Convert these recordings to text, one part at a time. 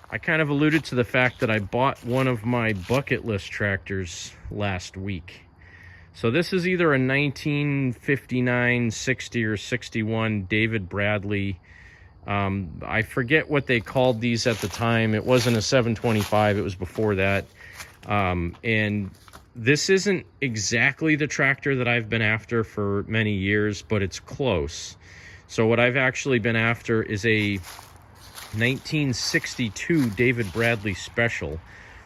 I kind of alluded to the fact that I bought one of my bucket list tractors last week. So this is either a 1959, 60, or 61 David Bradley. I forget what they called these at the time. It wasn't a 725, it was before that. And this isn't exactly the tractor that I've been after for many years, but it's close. So what I've actually been after is a 1962 David Bradley Special,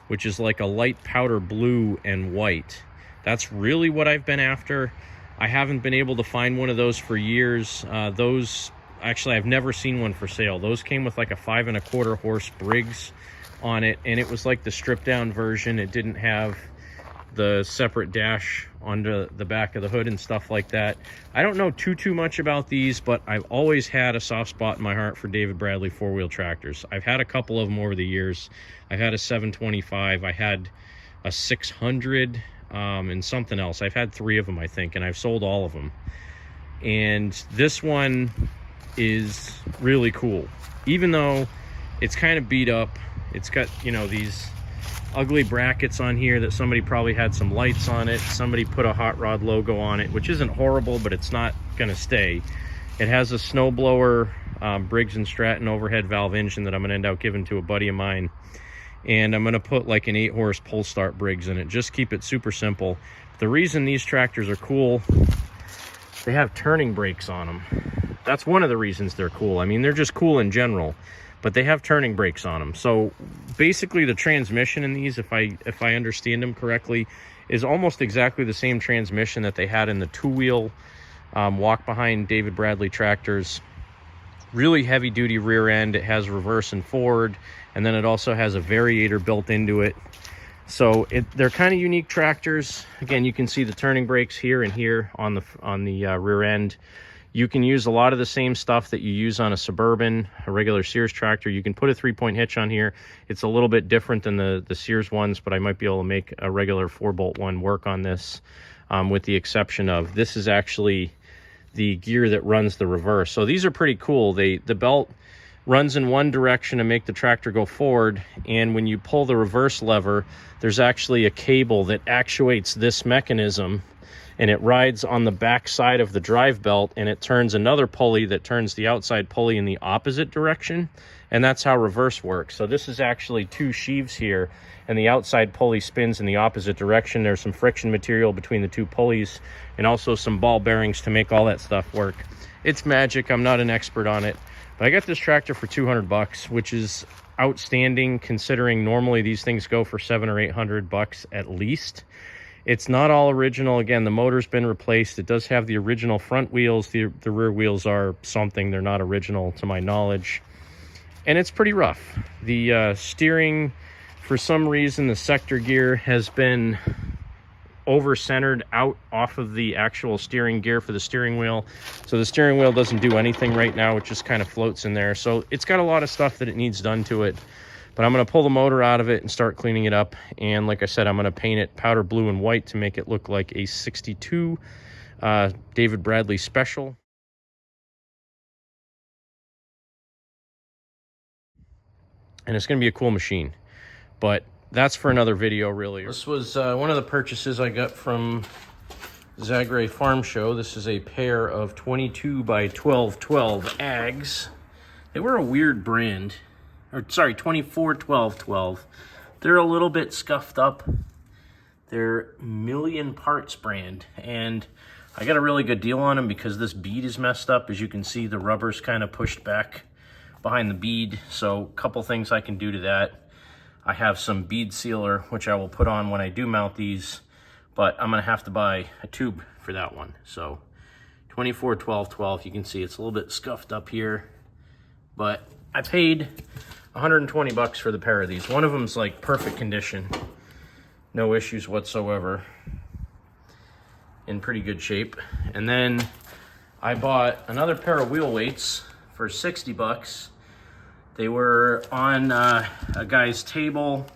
which is like a light powder blue and white. That's really what I've been after. I haven't been able to find one of those for years. Actually, I've never seen one for sale. Those came with like a 5 1/4 horse Briggs on it, and it was like the stripped down version. It didn't have the separate dash onto the back of the hood and stuff like that. I don't know too much about these, but I've always had a soft spot in my heart for David Bradley four-wheel tractors. I've had a couple of them over the years. I've had a 725, I had a 600, and something else. I've had 3 of them, I think, and I've sold all of them. And this one is really cool, even though it's kind of beat up. It's got, you know, these ugly brackets on here that somebody probably had some lights on it. Somebody put a hot rod logo on it, which isn't horrible, but it's not gonna stay. It has a snowblower Briggs & Stratton overhead valve engine that I'm gonna end up giving to a buddy of mine. And I'm gonna put like an 8-horse pull start Briggs in it. Just keep it super simple. The reason these tractors are cool, they have turning brakes on them. That's one of the reasons they're cool. I mean, they're just cool in general, but they have turning brakes on them. So basically the transmission in these, if I understand them correctly, is almost exactly the same transmission that they had in the 2-wheel walk behind David Bradley tractors. Really heavy duty rear end. It has reverse and forward, and then it also has a variator built into it. So they're kind of unique tractors. Again, you can see the turning brakes here and here on the rear end. You can use a lot of the same stuff that you use on a Suburban, a regular Sears tractor. You can put a 3-point hitch on here. It's a little bit different than the Sears ones, but I might be able to make a regular 4-bolt one work on this, with the exception of this is actually the gear that runs the reverse. So these are pretty cool. The belt runs in one direction to make the tractor go forward, and when you pull the reverse lever, there's actually a cable that actuates this mechanism, and it rides on the back side of the drive belt, and it turns another pulley that turns the outside pulley in the opposite direction, and that's how reverse works. So this is actually 2 sheaves here, and the outside pulley spins in the opposite direction. There's some friction material between the 2 pulleys, and also some ball bearings to make all that stuff work. It's magic. I'm not an expert on it, but I got this tractor for 200 bucks, which is outstanding considering normally these things go for 700 or 800 bucks at least. It's not all original. Again, the motor's been replaced. It does have the original front wheels. The rear wheels are something. They're not original to my knowledge. And it's pretty rough. The steering, for some reason, the sector gear has been over-centered out off of the actual steering gear for the steering wheel. So the steering wheel doesn't do anything right now. It just kind of floats in there. So it's got a lot of stuff that it needs done to it. But I'm going to pull the motor out of it and start cleaning it up. And like I said, I'm going to paint it powder blue and white to make it look like a 62 David Bradley Special. And it's going to be a cool machine. But that's for another video, really. This was one of the purchases I got from Zagray Farm Show. This is a pair of 22 by 1212 Ags. They were a weird brand. Or sorry, 24-12-12. They're a little bit scuffed up. They're Million Parts brand, and I got a really good deal on them because this bead is messed up. As you can see, the rubber's kind of pushed back behind the bead. So a couple things I can do to that. I have some bead sealer, which I will put on when I do mount these, but I'm gonna have to buy a tube for that one. So 24-12-12, you can see it's a little bit scuffed up here, but I paid 120 bucks for the pair of these. One of them's like perfect condition, no issues whatsoever, in pretty good shape. And then I bought another pair of wheel weights for 60 bucks. They were on a guy's table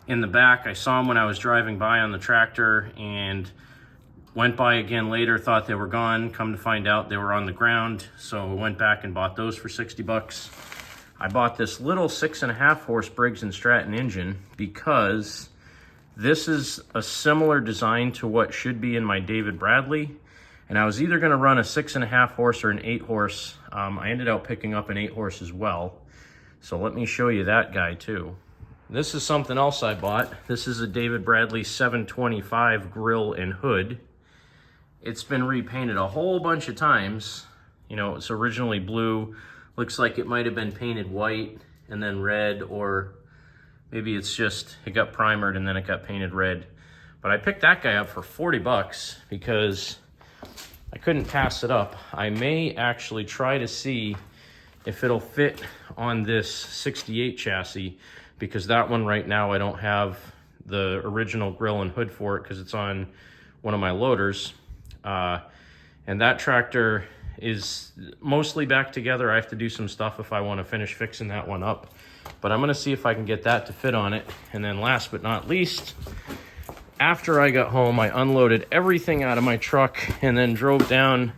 in the back. I saw them when I was driving by on the tractor and went by again later, thought they were gone. Come to find out they were on the ground. So I went back and bought those for 60 bucks. I bought this little 6.5 horse Briggs & Stratton engine because this is a similar design to what should be in my David Bradley. And I was either going to run a 6.5 horse or an 8 horse. I ended up picking up an 8 horse as well. So let me show you that guy too. This is something else I bought. This is a David Bradley 725 grill and hood. It's been repainted a whole bunch of times. You know, it's originally blue. Looks like it might have been painted white and then red, or maybe it's just, it got primered and then it got painted red. But I picked that guy up for 40 bucks because I couldn't pass it up. I may actually try to see if it'll fit on this 68 chassis, because that one right now I don't have the original grill and hood for it because it's on one of my loaders. And that tractor is mostly back together. I have to do some stuff if I want to finish fixing that one up, but I'm going to see if I can get that to fit on it. And then last but not least, after I got home, I unloaded everything out of my truck and then drove down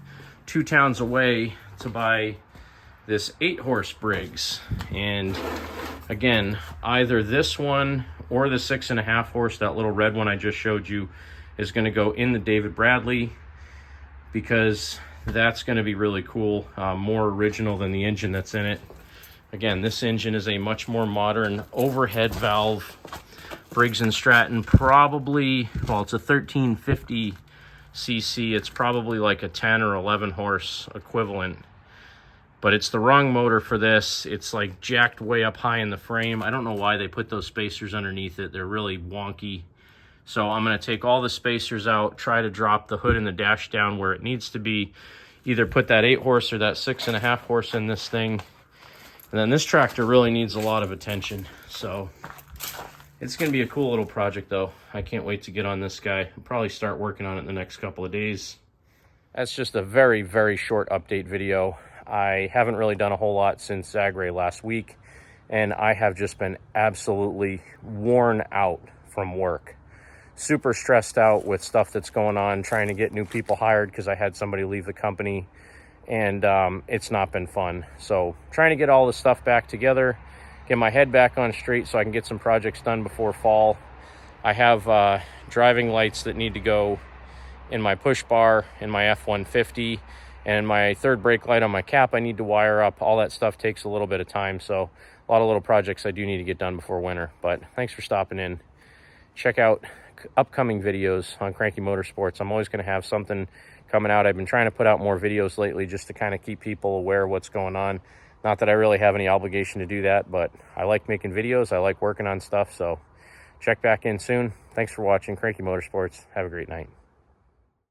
2 towns away to buy this 8 horse Briggs. And again, either this one or the 6.5 horse, that little red one I just showed you, is going to go in the David Bradley, because that's going to be really cool, more original than the engine that's in it. Again, this engine is a much more modern overhead valve Briggs & Stratton, probably, well, it's a 1350 cc. It's probably like a 10 or 11 horse equivalent, but it's the wrong motor for this. It's like jacked way up high in the frame. I don't know why they put those spacers underneath it. They're really wonky. So I'm going to take all the spacers out, try to drop the hood and the dash down where it needs to be, either put that 8 horse or that 6.5 horse in this thing. And then this tractor really needs a lot of attention. So it's going to be a cool little project though. I can't wait to get on this guy. I'll probably start working on it in the next couple of days. That's just a very, very short update video. I haven't really done a whole lot since Zagray last week, and I have just been absolutely worn out from work. Super stressed out with stuff that's going on, trying to get new people hired because I had somebody leave the company, and it's not been fun. So trying to get all the stuff back together, get my head back on straight so I can get some projects done before fall. I have driving lights that need to go in my push bar, in my F-150, and my third brake light on my cap I need to wire up. All that stuff takes a little bit of time, so a lot of little projects I do need to get done before winter. But thanks for stopping in. Check out upcoming videos on Cranky Motorsports. I'm always going to have something coming out. I've been trying to put out more videos lately just to kind of keep people aware of what's going on. Not that I really have any obligation to do that, but I like making videos. I like working on stuff, so check back in soon. Thanks for watching Cranky Motorsports. Have a great night.